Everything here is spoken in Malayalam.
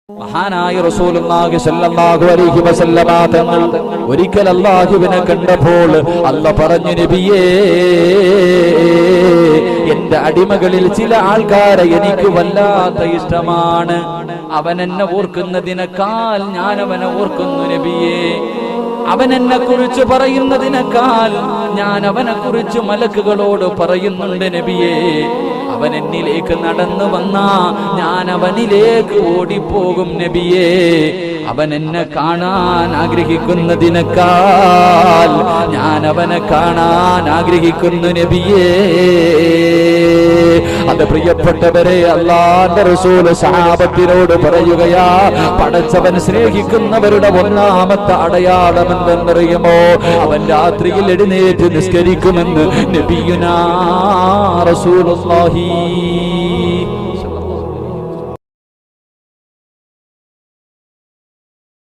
മഹാനായ റസൂലുള്ളാഹി സ്വല്ലല്ലാഹു അലൈഹി വസല്ലമ തങ്ങൾ ഒരിക്കൽ അല്ലാഹുവിനെ കണ്ടപ്പോൾ അല്ലാഹ് പറഞ്ഞു, നബിയേ, എന്റെ അടിമകളിൽ ചില ആൾക്കാരെ എനിക്ക് വല്ലാത്ത ഇഷ്ടമാണ്. അവൻ എന്നെ ഓർക്കുന്നതിനേക്കാൾ ഞാൻ അവനെ ഓർക്കുന്നു നബിയേ. അവൻ എന്നെ കുറിച്ച് പറയുന്നതിനേക്കാൾ ഞാൻ അവനെ കുറിച്ച് മലക്കുകളോട് പറയുന്നുണ്ട് നബിയേ. അവൻ എന്നിലേക്ക് നടന്നു വന്നാ ഞാൻ അവനിലേക്ക് ഓടിപ്പോകും നബിയേ. അവൻ എന്നെ കാണാൻ ആഗ്രഹിക്കുന്നതിനേക്കാൾ ഞാൻ അവനെ കാണാൻ ആഗ്രഹിക്കുന്നു നബിയേ. അത് പ്രിയപ്പെട്ടവരെ, അല്ലാഹുവിന്റെ റസൂൽ സഹാബത്തിനോട് പറയുകയാ, പടച്ചവൻ സ്നേഹിക്കുന്നവരുടെ ഒന്നാമത്തെ അടയാളം എന്തെന്നറിയുമോ? അവൻ രാത്രിയിൽ എഴുന്നേറ്റ് നിസ്കരിക്കുമെന്ന് നബിയുനാ റസൂലുള്ളാഹി